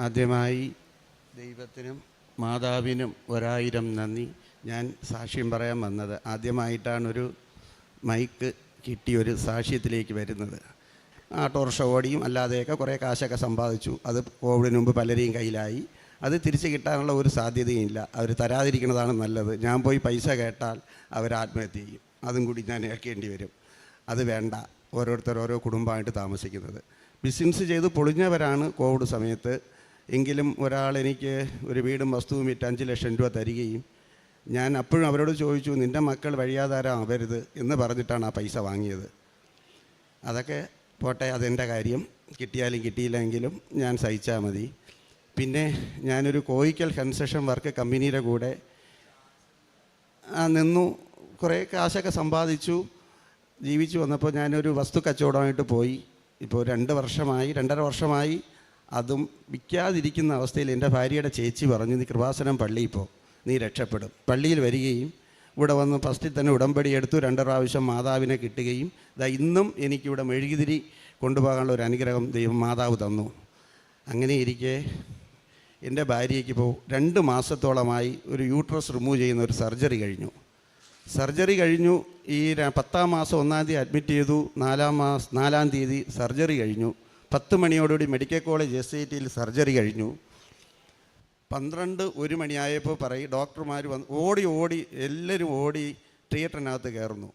ആദ്യമായി ദൈവത്തിനും മാതാവിനും 1000 നന്ദി. ഞാൻ സാക്ഷ്യം പറയാൻ വന്നത് ആദ്യമായിട്ടാണൊരു മൈക്ക് കിട്ടിയൊരു സാക്ഷ്യത്തിലേക്ക് വരുന്നത്. ഓട്ടോറിക്ഷ ഓടിയും അല്ലാതെയൊക്കെ കുറേ കാശൊക്കെ സമ്പാദിച്ചു. അത് കോവിഡിന് മുമ്പ് പലരെയും കയ്യിലായി. അത് തിരിച്ച് കിട്ടാനുള്ള ഒരു സാധ്യതയുമില്ല. അവർ തരാതിരിക്കുന്നതാണ് നല്ലത്. ഞാൻ പോയി പൈസ കേട്ടാൽ അവർ ആത്മഹത്യ ചെയ്യും. അതും കൂടി ഞാൻ ഏൽക്കേണ്ടി വരും. അത് വേണ്ട. ഓരോരുത്തർ ഓരോ കുടുംബമായിട്ട് താമസിക്കുന്നത്. ബിസിനസ് ചെയ്ത് പൊളിഞ്ഞവരാണ് കോവിഡ് സമയത്ത്. എങ്കിലും ഒരാൾ എനിക്ക് ഒരു വീടും വസ്തുവും വിറ്റ് 5 ലക്ഷം രൂപ തരികയും ഞാൻ അപ്പോഴും അവരോട് ചോദിച്ചു, നിൻ്റെ മക്കൾ വഴിയാധാരമാവരുത് എന്ന് പറഞ്ഞിട്ടാണ് ആ പൈസ വാങ്ങിയത്. അതൊക്കെ പോട്ടെ, അതെൻ്റെ കാര്യം. കിട്ടിയാലും കിട്ടിയില്ലെങ്കിലും ഞാൻ സഹിച്ചാൽ മതി. പിന്നെ ഞാനൊരു കോയിക്കൽ കൺസ്ട്രക്ഷൻ വർക്ക് കമ്പനിയുടെ കൂടെ നിന്നു. കുറേ കാശൊക്കെ സമ്പാദിച്ചു ജീവിച്ചു വന്നപ്പോൾ ഞാനൊരു വസ്തു കച്ചവടമായിട്ട് പോയി. ഇപ്പോൾ 2.5 വർഷമായി അതും വിൽക്കാതിരിക്കുന്ന അവസ്ഥയിൽ എൻ്റെ ഭാര്യയുടെ ചേച്ചി പറഞ്ഞു, നീ കൃപാസനം പള്ളിയിൽ പോ, നീ രക്ഷപ്പെടും. പള്ളിയിൽ വരികയും ഇവിടെ വന്ന് ഫസ്റ്റിൽ തന്നെ ഉടമ്പടി എടുത്തു. 2 പ്രാവശ്യം മാതാവിനെ കിട്ടുകയും ഇന്നും എനിക്കിവിടെ മെഴുകുതിരി കൊണ്ടുപോകാനുള്ള ഒരു അനുഗ്രഹം ദൈവം മാതാവ് തന്നു. അങ്ങനെ ഇരിക്കെ എൻ്റെ ഭാര്യയ്ക്ക് ഇപ്പോൾ 2 മാസത്തോളമായി ഒരു യൂട്രസ് റിമൂവ് ചെയ്യുന്ന ഒരു സർജറി കഴിഞ്ഞു. ഈ 10-ാം മാസം 1-ാം തീയതി അഡ്മിറ്റ് ചെയ്തു. 4-ാം തീയതി സർജറി കഴിഞ്ഞു. 10 മണിയോടുകൂടി മെഡിക്കൽ കോളേജ് SITയിൽ സർജറി കഴിഞ്ഞു. 12-1 മണിയായപ്പോൾ പറയും ഡോക്ടർമാർ വന്ന് ഓടി എല്ലാവരും ഓടി തിയേറ്ററിനകത്ത് കയറുന്നു,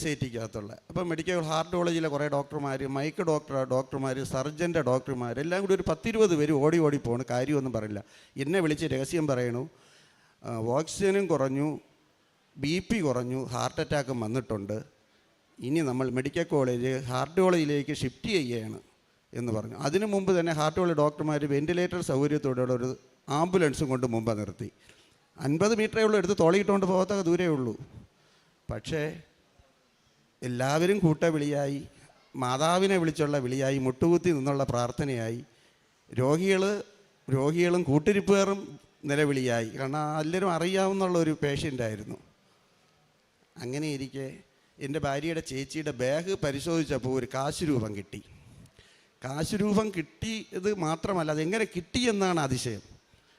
SITക്കകത്തുള്ള. അപ്പോൾ മെഡിക്കൽ ഹാർട്ട് കോളേജിലെ കുറേ ഡോക്ടർമാർ, മൈക്ക് ഡോക്ടർമാർ, സർജൻ്റെ ഡോക്ടർമാർ എല്ലാം കൂടി ഒരു 10-20 പേര് ഓടി പോകണം. കാര്യമൊന്നും പറയില്ല. എന്നെ വിളിച്ച് രഹസ്യം പറയണു, ഓക്സിജനും കുറഞ്ഞു, BP കുറഞ്ഞു, ഹാർട്ട് അറ്റാക്കും വന്നിട്ടുണ്ട്, ഇനി നമ്മൾ മെഡിക്കൽ കോളേജ് ഹാർട്ട് കോളേജിലേക്ക് ഷിഫ്റ്റ് ചെയ്യുകയാണ് എന്ന് പറഞ്ഞു. അതിനു മുമ്പ് തന്നെ ഹാർട്ട് കോളേജ് ഡോക്ടർമാർ വെൻറ്റിലേറ്റർ സൗകര്യത്തോടെയുള്ള ഒരു ആംബുലൻസും കൊണ്ട് മുമ്പ് നിർത്തി. 50 മീറ്ററേ ഉള്ളൂ, എടുത്ത് തോളിയിട്ടുകൊണ്ട് പോകത്തക്ക ദൂരേ ഉള്ളൂ. പക്ഷേ എല്ലാവരും കൂട്ടവിളിയായി, മാതാവിനെ വിളിച്ചുള്ള വിളിയായി, മുട്ടുകുത്തി നിന്നുള്ള പ്രാർത്ഥനയായി, രോഗികളും കൂട്ടിരിപ്പുകാരും നിലവിളിയായി. കാരണം എല്ലാവരും അറിയാവുന്നുള്ള ഒരു പേഷ്യൻ്റായിരുന്നു. അങ്ങനെ ഇരിക്കെ എൻ്റെ ഭാര്യയുടെ ചേച്ചിയുടെ ബാഗ് പരിശോധിച്ചപ്പോൾ ഒരു കാശുരൂപം കിട്ടി. കാശുരൂപം കിട്ടിയത് മാത്രമല്ല, അതെങ്ങനെ കിട്ടിയെന്നാണ് അതിശയം.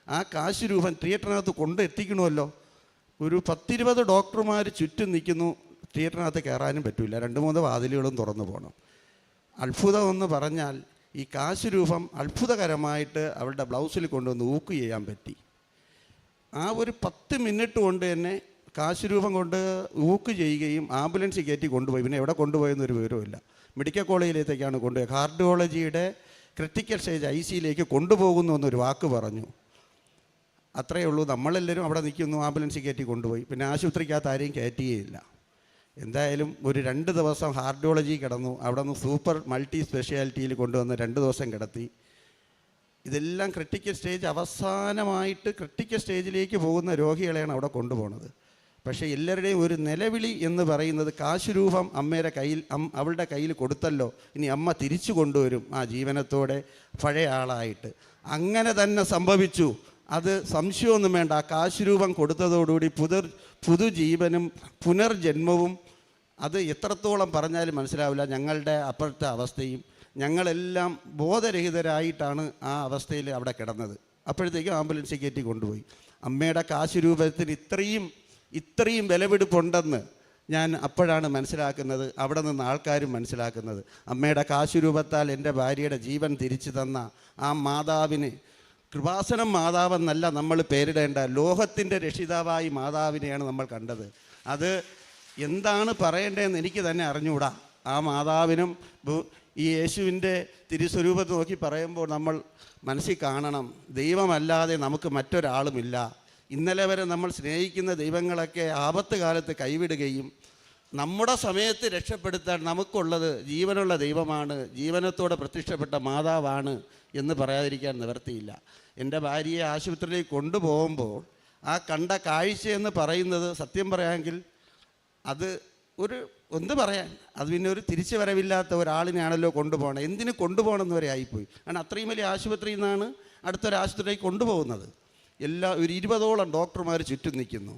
ആ കാശുരൂപം തിയേറ്ററിനകത്ത് കൊണ്ടെത്തിക്കണമല്ലോ. ഒരു 10-20 ഡോക്ടർമാർ ചുറ്റും നിൽക്കുന്നു. തിയേറ്ററിനകത്ത് കയറാനും പറ്റില്ല. 2-3 വാതിലുകളും തുറന്നു പോകണം. അത്ഭുതമെന്ന് പറഞ്ഞാൽ ഈ കാശുരൂപം അത്ഭുതകരമായിട്ട് അവളുടെ ബ്ലൗസിൽ കൊണ്ടുവന്ന് ഊക്ക് ചെയ്യാൻ പറ്റി. ആ ഒരു 10 മിനിറ്റ് കൊണ്ട് തന്നെ കാശുരൂപം കൊണ്ട് ഊക്ക് ചെയ്യുകയും ആംബുലൻസിൽ കയറ്റി കൊണ്ടുപോയി. പിന്നെ എവിടെ കൊണ്ടുപോയെന്നൊരു വിവരമില്ല. മെഡിക്കൽ കോളേജിലേക്കാണ് കൊണ്ടുപോയി. കാർഡിയോളജിയുടെ ക്രിട്ടിക്കൽ സ്റ്റേജ് ICയിലേക്ക് കൊണ്ടുപോകുന്നു എന്നൊരു വാക്ക് പറഞ്ഞു. അത്രയേ ഉള്ളൂ. നമ്മളെല്ലാവരും അവിടെ നിൽക്കുന്നു, ആംബുലൻസിൽ കയറ്റി കൊണ്ടുപോയി. പിന്നെ ആശുപത്രിക്കകത്ത് ആരെയും കയറ്റിയേയില്ല. എന്തായാലും ഒരു 2 ദിവസം കാർഡിയോളജി കിടന്നു. അവിടെ നിന്ന് സൂപ്പർ മൾട്ടി സ്പെഷ്യാലിറ്റിയിൽ കൊണ്ടുവന്ന് 2 ദിവസം കിടത്തി. ഇതെല്ലാം ക്രിട്ടിക്കൽ സ്റ്റേജ്, അവസാനമായിട്ട് ക്രിട്ടിക്കൽ സ്റ്റേജിലേക്ക് പോകുന്ന രോഗികളെയാണ് അവിടെ കൊണ്ടുപോകുന്നത്. പക്ഷേ എല്ലാവരുടെയും ഒരു നിലവിളി എന്ന് പറയുന്നത് കാശുരൂപം അവളുടെ കയ്യിൽ കൊടുത്തല്ലോ, ഇനി അമ്മ തിരിച്ചു കൊണ്ടുവരും ആ ജീവനത്തോടെ പഴയ ആളായിട്ട്. അങ്ങനെ തന്നെ സംഭവിച്ചു. അത് സംശയമൊന്നും വേണ്ട. ആ കാശുരൂപം കൊടുത്തതോടുകൂടി പുതുജീവനും പുനർജന്മവും, അത് എത്രത്തോളം പറഞ്ഞാലും മനസ്സിലാവില്ല. ഞങ്ങളുടെ അപ്പോഴത്തെ അവസ്ഥയും ഞങ്ങളെല്ലാം ബോധരഹിതരായിട്ടാണ് ആ അവസ്ഥയിൽ അവിടെ കിടന്നത്. അപ്പോഴത്തേക്കും ആംബുലൻസിൽ കയറ്റി കൊണ്ടുപോയി. അമ്മയുടെ കാശുരൂപത്തിന് ഇത്രയും വിലപിടിപ്പുണ്ടെന്ന് ഞാൻ അപ്പോഴാണ് മനസ്സിലാക്കുന്നത്. അവിടെ നിന്ന് ആൾക്കാരും മനസ്സിലാക്കുന്നത്. അമ്മയുടെ കാശുരൂപത്താൽ എൻ്റെ ഭാര്യയുടെ ജീവൻ തിരിച്ചു തന്ന ആ മാതാവിന്, കൃപാസനം മാതാവെന്നല്ല നമ്മൾ പേരിടേണ്ട, ലോകത്തിൻ്റെ രക്ഷിതാവായി മാതാവിനെയാണ് നമ്മൾ കണ്ടത്. അത് എന്താണ് പറയേണ്ടതെന്ന് എനിക്ക് തന്നെ അറിഞ്ഞുകൂടാ. ആ മാതാവിനും ഈ യേശുവിൻ്റെ തിരുസ്വരൂപത്തെ നോക്കി പറയുമ്പോൾ നമ്മൾ മനസ്സിൽ കാണണം, ദൈവമല്ലാതെ നമുക്ക് മറ്റൊരാളുമില്ല. ഇന്നലെ വരെ നമ്മൾ സ്നേഹിക്കുന്ന ദൈവങ്ങളൊക്കെ ആപത്ത് കാലത്ത് കൈവിടുകയും നമ്മുടെ സമയത്ത് രക്ഷപ്പെടുത്താൻ നമുക്കുള്ളത് ജീവനുള്ള ദൈവമാണ്, ജീവനത്തോടെ പ്രത്യക്ഷപ്പെട്ട മാതാവാണ് എന്ന് പറയാതിരിക്കാൻ നിവർത്തിയില്ല. എൻ്റെ ഭാര്യയെ ആശുപത്രിയിലേക്ക് കൊണ്ടുപോകുമ്പോൾ ആ കണ്ട കാഴ്ചയെന്ന് പറയുന്നത്, സത്യം പറയാമെങ്കിൽ അത് എന്ത് പറയാൻ, അത് പിന്നെ ഒരു തിരിച്ചു വരവില്ലാത്ത ഒരാളിനെയാണല്ലോ കൊണ്ടുപോകണം. എന്തിനു കൊണ്ടുപോകണമെന്ന് വരെ ആയിപ്പോയി. കാരണം അത്രയും വലിയ ആശുപത്രിയിൽ നിന്നാണ് അടുത്തൊരു ആശുപത്രിയിലേക്ക് കൊണ്ടുപോകുന്നത്. ഒരു 20ഓളം ഡോക്ടർമാർ ചുറ്റും നിൽക്കുന്നു.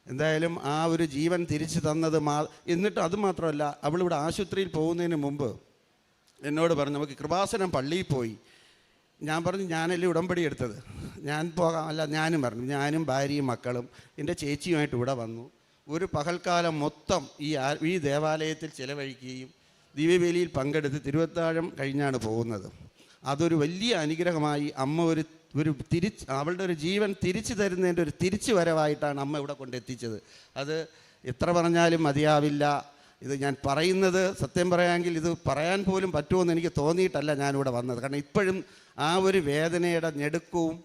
എന്തായാലും ആ ഒരു ജീവൻ തിരിച്ചു തന്നത് എന്നിട്ട് അതുമാത്രമല്ല, അവളിവിടെ ആശുപത്രിയിൽ പോകുന്നതിന് മുമ്പ് എന്നോട് പറഞ്ഞു, നമുക്ക് കൃപാസനം പള്ളിയിൽ പോയി ഞാൻ പറഞ്ഞു ഞാനല്ലേ ഉടമ്പടി എടുത്തത്, ഞാൻ പോകാം. അല്ല, ഞാനും പറഞ്ഞു, ഞാനും ഭാര്യയും മക്കളും എൻ്റെ ചേച്ചിയുമായിട്ട് ഇവിടെ വന്നു. ഒരു പകൽക്കാലം മൊത്തം ഈ ദേവാലയത്തിൽ ചിലവഴിക്കുകയും ദിവ്യബലിയിൽ പങ്കെടുത്ത് തിരുവത്താഴം കഴിഞ്ഞാണ് പോകുന്നത്. അതൊരു വലിയ അനുഗ്രഹമായി. അമ്മ അവളുടെ ഒരു ജീവൻ തിരിച്ചു തരുന്നതിൻ്റെ ഒരു തിരിച്ചു വരവായിട്ടാണ് അമ്മ ഇവിടെ കൊണ്ടെത്തിച്ചത്. അത് എത്ര പറഞ്ഞാലും മതിയാവില്ല. ഇത് ഞാൻ പറയുന്നത് സത്യം പറയാമെങ്കിൽ ഇത് പറയാൻ പോലും പറ്റുമെന്ന് എനിക്ക് തോന്നിയിട്ടല്ല ഞാനിവിടെ വന്നത്. കാരണം ഇപ്പോഴും ആ ഒരു വേദനയുടെ ഞെടുക്കവും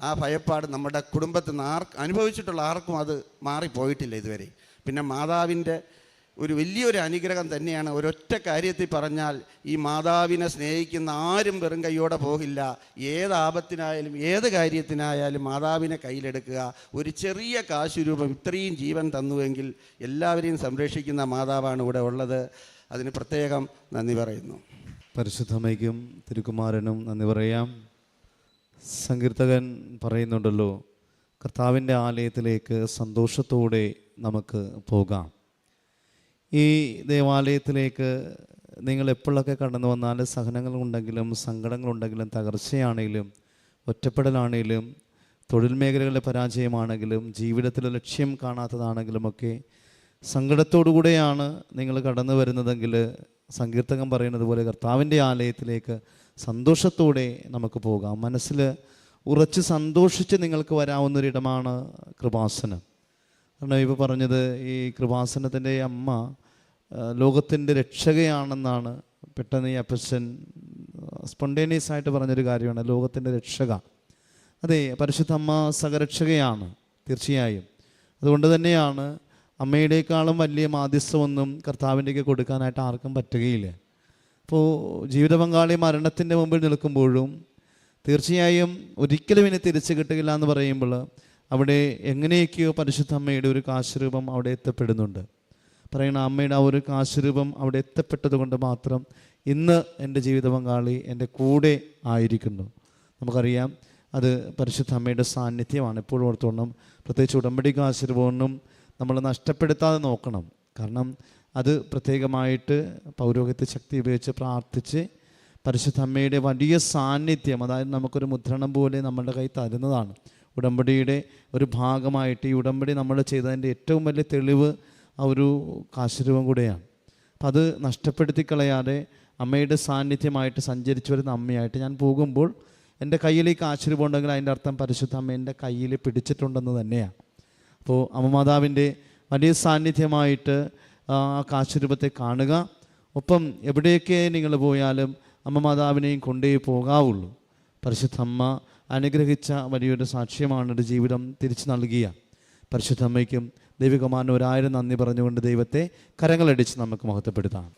ആ ഭയപ്പാട് നമ്മുടെ കുടുംബത്തിൽ നിന്ന് അനുഭവിച്ചിട്ടുള്ള ആർക്കും അത് മാറിപ്പോയിട്ടില്ല ഇതുവരെ. പിന്നെ മാതാവിൻ്റെ ഒരു വലിയൊരു അനുഗ്രഹം തന്നെയാണ്. ഒരൊറ്റ കാര്യത്തിൽ പറഞ്ഞാൽ, ഈ മാതാവിനെ സ്നേഹിക്കുന്ന ആരും വെറും കൈയോടെ പോകില്ല. ഏത് ആപത്തിനായാലും ഏത് കാര്യത്തിനായാലും മാതാവിനെ കയ്യിലെടുക്കുക. ഒരു ചെറിയ കാശുരൂപം ഇത്രയും ജീവൻ തന്നുവെങ്കിൽ എല്ലാവരെയും സംരക്ഷിക്കുന്ന മാതാവാണ് ഇവിടെ ഉള്ളത്. അതിന് പ്രത്യേകം നന്ദി പറയുന്നു. പരിശുദ്ധമ്മയ്ക്കും തിരുക്കുമാരനും നന്ദി പറയാം. സങ്കീർത്തകൻ പറയുന്നുണ്ടല്ലോ, കർത്താവിൻ്റെ ആലയത്തിലേക്ക് സന്തോഷത്തോടെ നമുക്ക് പോകാം. ഈ ദേവാലയത്തിലേക്ക് നിങ്ങൾ എപ്പോഴൊക്കെ കടന്നു വന്നാൽ സഹനങ്ങളുണ്ടെങ്കിലും സങ്കടങ്ങളുണ്ടെങ്കിലും തകർച്ചയാണെങ്കിലും ഒറ്റപ്പെടലാണെങ്കിലും തൊഴിൽ മേഖലകളിലെ പരാജയമാണെങ്കിലും ജീവിതത്തിലെ ലക്ഷ്യം കാണാത്തതാണെങ്കിലുമൊക്കെ സങ്കടത്തോടുകൂടെയാണ് നിങ്ങൾ കടന്നു വരുന്നതെങ്കിൽ സങ്കീർത്തകൻ പറയുന്നത് പോലെ കർത്താവിൻ്റെ ആലയത്തിലേക്ക് സന്തോഷത്തോടെ നമുക്ക് പോകാം. മനസ്സിൽ ഉറച്ച് സന്തോഷിച്ച് നിങ്ങൾക്ക് വരാവുന്നൊരിടമാണ് കൃപാസനം. കാരണം ഇപ്പോൾ പറഞ്ഞത്, ഈ കൃപാസനത്തിൻ്റെ അമ്മ ലോകത്തിൻ്റെ രക്ഷകയാണെന്നാണ് പെട്ടെന്ന് ഈ അപ്പച്ചൻ സ്പോണ്ടേനിയസ് ആയിട്ട് പറഞ്ഞൊരു കാര്യമാണ്, ലോകത്തിൻ്റെ രക്ഷക. അതെ, പരിശുദ്ധ അമ്മ സഹരക്ഷകയാണ് തീർച്ചയായും. അതുകൊണ്ട് തന്നെയാണ് അമ്മയുടേക്കാളും വലിയ മാധ്യസ്ഥമൊന്നും കർത്താവിൻ്റെക്ക് കൊടുക്കാനായിട്ട് ആർക്കും പറ്റുകയില്ല. അപ്പോൾ ജീവിത പങ്കാളി മരണത്തിൻ്റെ മുമ്പിൽ നിൽക്കുമ്പോഴും തീർച്ചയായും ഒരിക്കലും ഇനി തിരിച്ചു കിട്ടുകയില്ല എന്ന് പറയുമ്പോൾ അവിടെ എങ്ങനെയൊക്കെയോ പരിശുദ്ധ അമ്മയുടെ ഒരു കാശുരൂപം അവിടെ എത്തപ്പെടുന്നുണ്ട്. പറയുന്ന അമ്മയുടെ ആ ഒരു കാശുരൂപം അവിടെ എത്തപ്പെട്ടത് കൊണ്ട് മാത്രം ഇന്ന് എൻ്റെ ജീവിത പങ്കാളി എൻ്റെ കൂടെ ആയിരിക്കുന്നു. നമുക്കറിയാം അത് പരിശുദ്ധ അമ്മയുടെ സാന്നിധ്യമാണ്. എപ്പോഴും ഓർത്തോണം, പ്രത്യേകിച്ച് ഉടമ്പടി കാശുരൂപമൊന്നും നമ്മൾ നഷ്ടപ്പെടുത്താതെ നോക്കണം. കാരണം അത് പ്രത്യേകമായിട്ട് പൗരോഹിത്യ ശക്തി ഉപയോഗിച്ച് പ്രാർത്ഥിച്ച് പരിശുദ്ധ അമ്മയുടെ വലിയ സാന്നിധ്യം, അതായത് നമുക്കൊരു മുദ്രണം പോലെ നമ്മളുടെ കൈ തരുന്നതാണ്. ഉടമ്പടിയുടെ ഒരു ഭാഗമായിട്ട് ഈ ഉടമ്പടി നമ്മൾ ചെയ്തതിൻ്റെ ഏറ്റവും വലിയ തെളിവ് ആ ഒരു കാശുരൂപം കൂടെയാണ്. അപ്പം അത് നഷ്ടപ്പെടുത്തി കളയാതെ അമ്മയുടെ സാന്നിധ്യമായിട്ട് സഞ്ചരിച്ചു വരുന്ന അമ്മയായിട്ട് ഞാൻ പോകുമ്പോൾ എൻ്റെ കയ്യിൽ ഈ കാശുരൂപം ഉണ്ടെങ്കിൽ അതിൻ്റെ അർത്ഥം പരിശുദ്ധ അമ്മ എൻ്റെ കയ്യിൽ പിടിച്ചിട്ടുണ്ടെന്ന് തന്നെയാണ്. അപ്പോൾ അമ്മ മാതാവിൻ്റെ വലിയ സാന്നിധ്യമായിട്ട് ആ കാശുരൂപത്തെ കാണുക. ഒപ്പം എവിടെയൊക്കെ നിങ്ങൾ പോയാലും അമ്മ മാതാവിനെയും കൊണ്ടേ പോകാവുള്ളൂ. പരിശുദ്ധ അമ്മ അനുഗ്രഹിച്ച വലിയൊരു സാക്ഷ്യമാണ് ഒരു ജീവിതം തിരിച്ചു നൽകിയ പരിശുദ്ധ അമ്മയ്ക്കും ദൈവികമാരനും 1000 നന്ദി പറഞ്ഞുകൊണ്ട് ദൈവത്തെ കരങ്ങളടിച്ച് നമുക്ക് മഹത്വപ്പെടുത്താം.